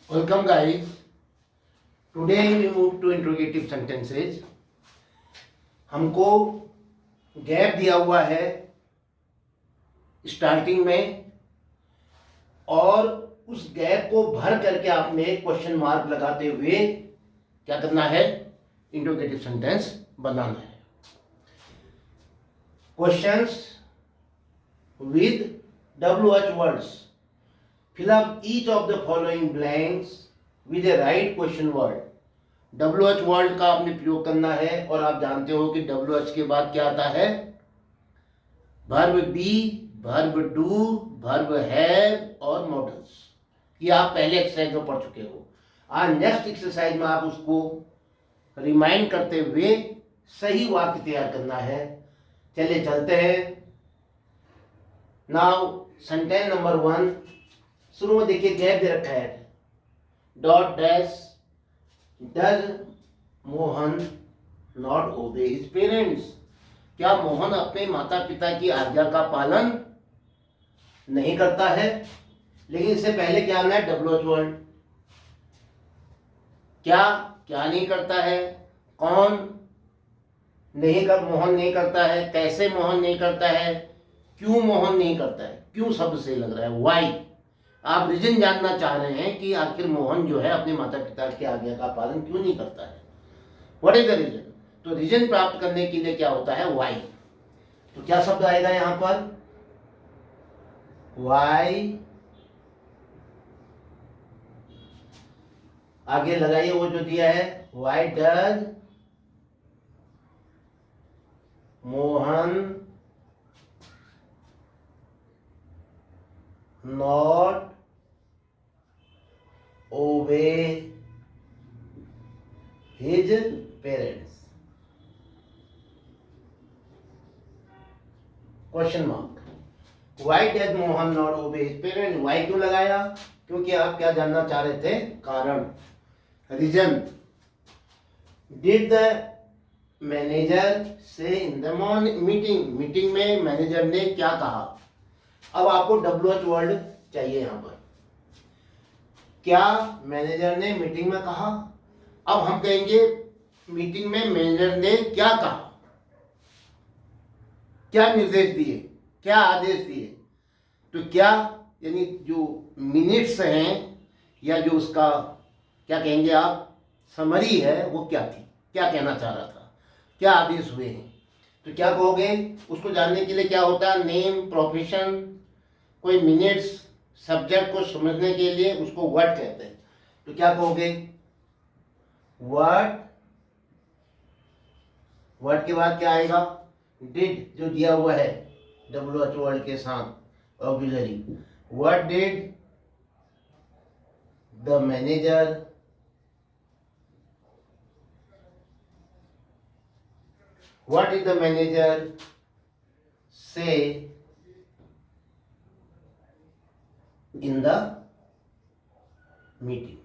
Welcome guys. Today we move to interrogative sentences. हमको gap दिया हुआ है स्टार्टिंग में और उस गैप को भर करके आपने क्वेश्चन मार्क लगाते हुए क्या करना है, इंट्रोगेटिव सेंटेंस बनाना है. Questions with WH words. Fill up each of the following blanks with a right question word. WH word का आपने प्रयोग करना है और आप जानते हो कि WH के बाद क्या आता है, verb B, verb do, verb have और मॉडल्स. ये आप पहले एक्सरसाइज में पढ़ चुके हो. आज नेक्स्ट एक्सरसाइज में आप उसको रिमाइंड करते हुए सही वाक्य तैयार करना है. चलिए चलते हैं. Now sentence number 1. शुरू में देखिए गैप दे रखा है, dot dash. Does Mohan not obey his parents. क्या मोहन अपने माता पिता की आज्ञा का पालन नहीं करता है. लेकिन इससे पहले क्या आना है, WH वर्ड. क्या क्या नहीं करता है, कौन नहीं कर, मोहन नहीं करता है, कैसे मोहन नहीं करता है, क्यों मोहन नहीं करता है. क्यों शब्द से लग रहा है, वाई. आप रीजन जानना चाह रहे हैं कि आखिर मोहन जो है अपने माता पिता की आज्ञा का पालन क्यों नहीं करता है. What is the reason. तो रीजन प्राप्त करने के लिए क्या होता है, वाई. तो क्या शब्द आएगा यहां पर, वाई. आगे लगाइए वो जो दिया है, why does Mohan not obey his parents. Question mark. Why does Mohan not obey his parents. Why क्यों लगाया, क्योंकि आप क्या जानना चाह रहे थे, कारण, रीजन. डिड द मैनेजर से in the morning meeting. Meeting में मैनेजर ने क्या कहा. अब आपको WH वर्ड चाहिए यहां पर. क्या मैनेजर ने मीटिंग में कहा. अब हम कहेंगे मीटिंग में मैनेजर ने क्या कहा, क्या निर्देश दिए, क्या आदेश दिए. तो क्या यानी जो मिनट्स हैं या जो उसका क्या कहेंगे आप, समरी है, वो क्या थी, क्या कहना चाह रहा था, क्या आदेश हुए हैं. तो क्या कहोगे, उसको जानने के लिए क्या होता है, नेम, प्रोफेशन, कोई मिनट्स, सब्जेक्ट को समझने के लिए उसको वर्ड कहते हैं. तो क्या कहोगे, वर्ड. वर्ड के बाद क्या आएगा, डिड जो दिया हुआ है WH वर्ड के साथ auxiliary. What did the manager What did the manager say in the meeting?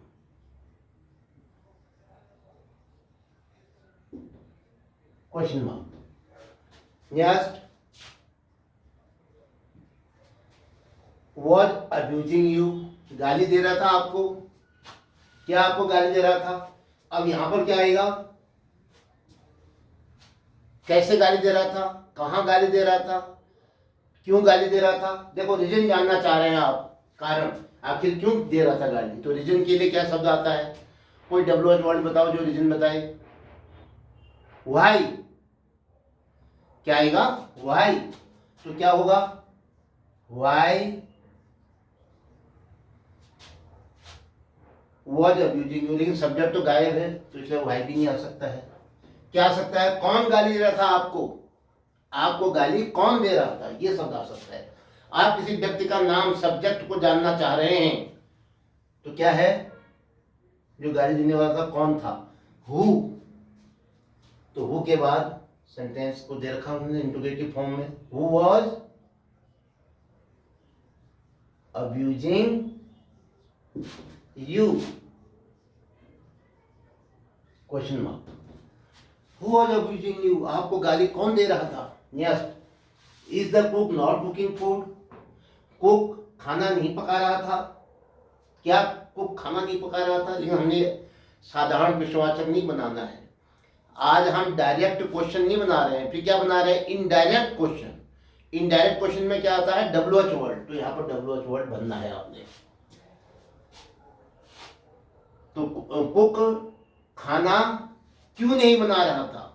Question mark. Next, was abusing you. गाली दे रहा था आपको. क्या आपको गाली दे रहा था. अब यहां पर क्या आएगा, कैसे गाली दे रहा था, कहाँ गाली दे रहा था, क्यों गाली दे रहा था. देखो रीजन जानना चाह रहे हैं आप, कारण, आखिर क्यों दे रहा था गाली. तो रीजन के लिए क्या शब्द आता है, कोई WH वर्ड बताओ जो रीजन बताए. वाई. क्या आएगा, वाई. तो क्या होगा, वाई वॉज अब्यूजिंग यू. लेकिन सब्जेक्ट तो गायब है तो इसलिए वाई भी नहीं आ सकता है. क्या आ सकता है, कौन गाली दे रहा था आपको, आपको गाली कौन दे रहा था, ये शब्द आ सकता है. आप किसी व्यक्ति का नाम, सब्जेक्ट को जानना चाह रहे हैं तो क्या है, जो गाली देने वाला था कौन था, हु. तो हु के बाद सेंटेंस को दे रखा हमने इंट्रोगेटिव फॉर्म में, who was abusing you. Question mark. Who was abusing you? आपको गाली कौन दे रहा था. Next, is the cook not cooking food? Cook खाना नहीं पका रहा था. क्या कुक खाना नहीं पका रहा था? लेकिन हमने साधारण प्रश्नवाचक नहीं बनाना है। आज हम डायरेक्ट क्वेश्चन नहीं बना रहे हैं, फिर क्या बना रहे हैं? Indirect question. इनडायरेक्ट क्वेश्चन में क्या आता है? W H word. तो यहाँ पर डब्ल्यू एच वर्ड बनना है आपने। तो कुक खाना क्यों नहीं बना रहा था?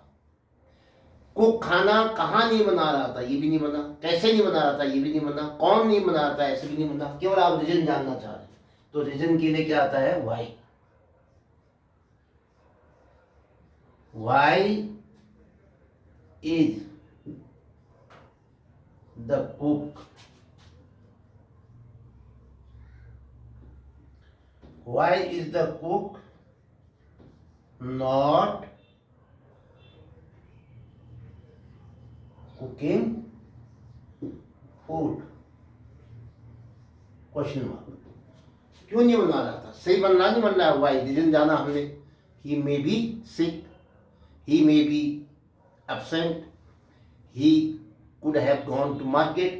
कुक खाना कहाँ नहीं बना रहा था? ये भी नहीं बना। कैसे नहीं बना रहा था? ये भी नहीं बना। कौन नहीं बना रहा था? ऐसे भी नहीं बना। केवल आप रीजन जानना चाह रहे हैं, तो रीजन के लिए क्या आता है? Why. Why is the cook, why is the cook not cooking food? Question mark. क्यों नहीं बना रहा था? सही बनना नहीं बन रहा है। वाई रीजन जाना हमने। He may be sick, he may be absent, he could have gone to market।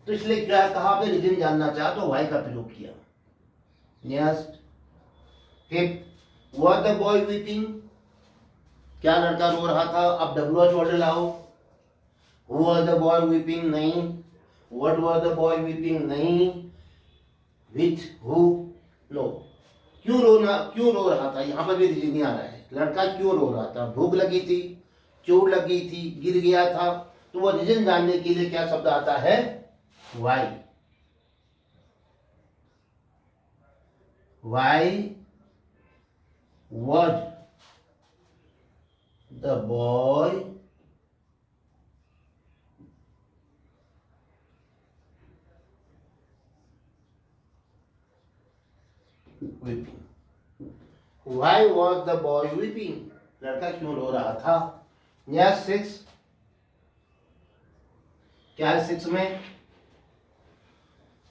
तो इसलिए क्या कहा आपने? रीजन जानना चाहा तो वाई का प्रयोग किया। Next, fifth, was the boy weeping? क्या लड़का रो रहा था? अब डब्ल्यू एच वर्ड लाओ। Who was the boy weeping? नहीं। What was the boy weeping? नहीं। Which? Who? No। क्यों रो रहा था? यहाँ पर भी रीजन नहीं आ रहा है। लड़का क्यों रो रहा था? भूख लगी थी, चोट लगी थी, गिर गया था। तो वो रीजन जानने के लिए क्या शब्द आता है? Why. Why was the boy weeping? Why was the boy weeping? लड़का क्यों रो रहा था? यस, 6। क्या है 6 में?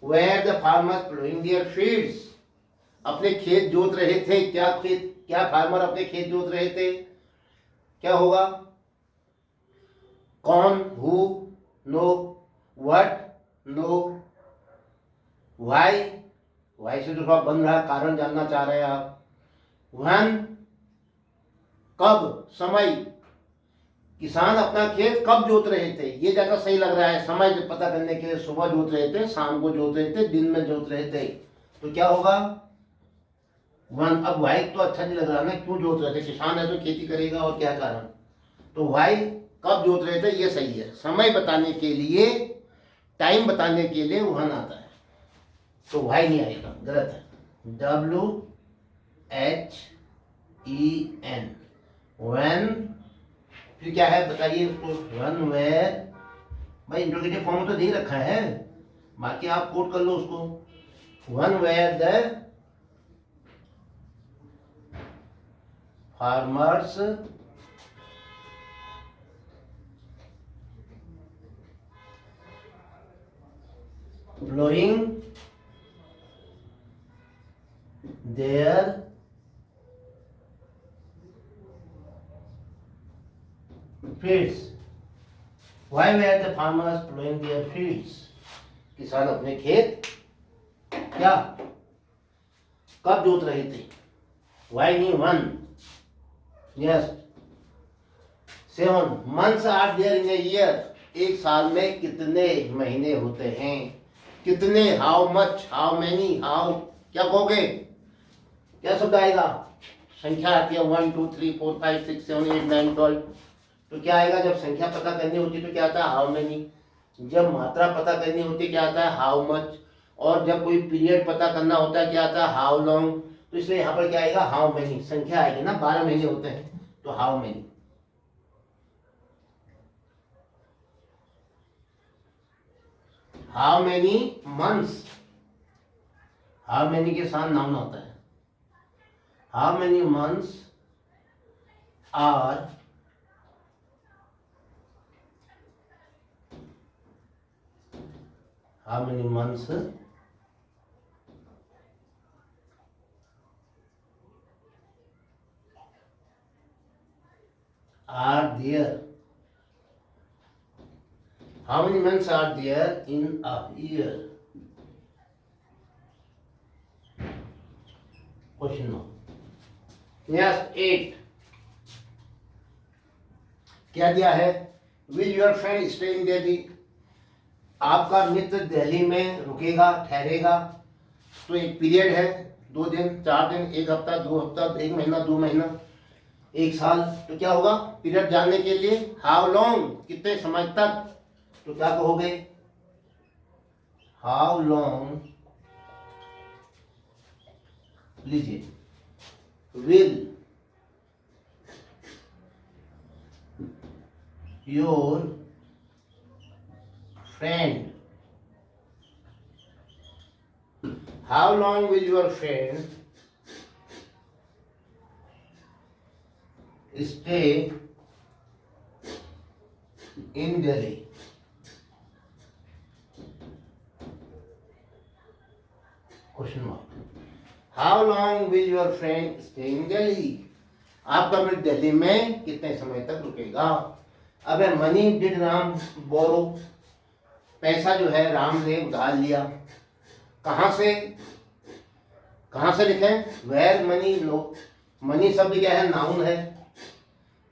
Where the farmers plowing their fields? अपने खेत जोत रहे थे। क्या फार्मर अपने खेत जोत रहे थे? क्या होगा? कौन? Who? No. What? No. Why? Why से जो बन रहा है, कारण जानना चाह रहे हैं आप। व्हेन? कब? समय। किसान अपना खेत कब जोत रहे थे? ये ज्यादा सही लग रहा है। समय पता करने के लिए सुबह जोत रहे थे, शाम को जोत रहे थे, दिन में जोत रहे थे। तो क्या होगा? वन। अब वाई तो अच्छा नहीं लग रहा ना। क्यों जोत रहे थे? किसान है तो खेती करेगा, और क्या कारण? तो वाई कब जोत रहे थे, ये सही है। समय बताने के लिए, टाइम बताने के लिए वन आता है, तो वाई नहीं आएगा, गलत है। WHEN, when. फिर क्या है बताइए उसको? When were. भाई इंट्रोगेटिव फॉर्म में तो दे रखा है, बाकी आप कोट कर लो उसको। When were the farmers blowing their fields। Why were the farmers plowing their fields? किसान अपने खेत क्या कब जोत रहे थे? Why नहीं, one. Yes। 7 months are there in a year। एक साल में कितने महीने होते हैं? कितने? How much, how many, how. क्या कहोगे? क्या शब्द आएगा? संख्या आती है 1 2 3 4 5 6 7 8 9 12। तो क्या आएगा? जब संख्या पता करनी होती है तो क्या आता है? How many. जब मात्रा पता करनी होती है क्या आता है? How much. और जब कोई पीरियड पता करना होता है क्या आता है? How long. तो इसलिए यहाँ पर क्या आएगा? How many. संख्या आएगी ना, 12 महीने होते हैं, तो how many. How many months. How many के साथ नाउन होता है। How many months are how many months are there? How many months are there in a year? Question mark. Next 8 क्या दिया है? Will your friend stay in Delhi? आपका मित्र दिल्ली में रुकेगा, ठहरेगा। तो एक पीरियड है, 2 दिन, 4 दिन, 1 हफ्ता, 2 हफ्ता, 1 महीना, 2 महीना, 1 साल। तो क्या होगा? पीरियड जानने के लिए हाउ लॉन्ग, कितने समय तक, तो क्या कहोगे? हाउ लॉन्ग, लीजिए, will your friend, how long will your friend stay in Delhi? Question mark. How long will your friend stay in Delhi? आपका मित्र दिल्ली में कितने समय तक रुकेगा? अब मनी डिड राम बोरो, पैसा जो है राम ने उधार लिया। कहाँ से? कहाँ से लिखें? Where money low. मनी शब्द क्या है? नाउन है।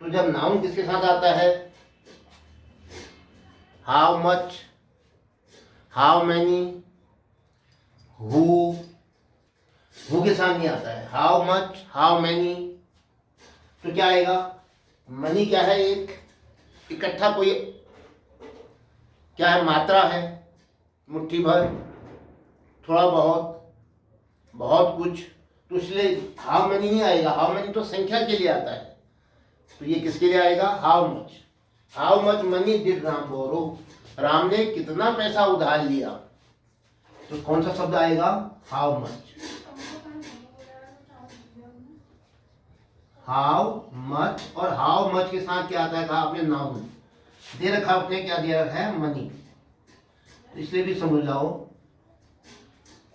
तो जब नाउन किसके साथ आता है? How much, how many, who के साथ नहीं आता है। हाउ मच, हाउ मैनी, तो क्या आएगा? मनी क्या है? एक इकट्ठा कोई क्या है? मात्रा है, मुट्ठी भर, थोड़ा बहुत, बहुत कुछ। तो इसलिए हाउ मनी नहीं आएगा। हाउ मनी तो संख्या के लिए आता है। तो ये किसके लिए आएगा? How much. How much money did Ram borrow? Ram ने कितना पैसा उधार लिया? तो कौन सा शब्द आएगा? How much. हाउ मच, और हाउ मच के साथ क्या आता है? कहा आपने नाउन दे रखा, आपने क्या दिया रखा है? मनी। इसलिए भी समझ जाओ,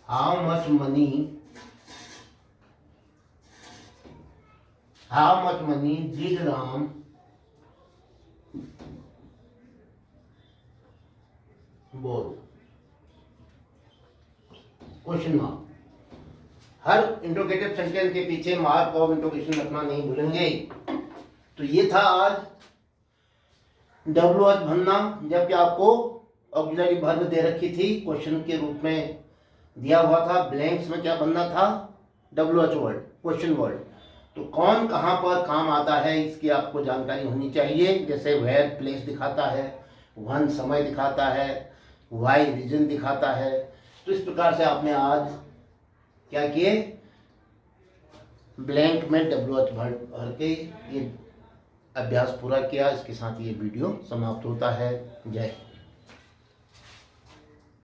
how much money, how much money did Ram borrow? Question mark. हर इंट्रोगेटिव सेंटेंस के पीछे मार्क ऑफ इंट्रोगेशन रखना नहीं भूलेंगे। तो ये था आज WH भरना, जबकि आपको ऑक्सिलरी वर्ब दे रखी थी, क्वेश्चन के रूप में दिया हुआ था। ब्लैंक्स में क्या बनना था? WH word, question word. तो कौन कहाँ पर काम आता है इसकी आपको जानकारी होनी चाहिए। जैसे वेयर प्लेस दिखाता है, वन समय दिखाता है, वाई रीजन दिखाता है। तो इस प्रकार से आपने आज क्या किए? ब्लैंक में WH भर के ये अभ्यास पूरा किया। इसके साथ ये वीडियो समाप्त होता है। जय हिंद।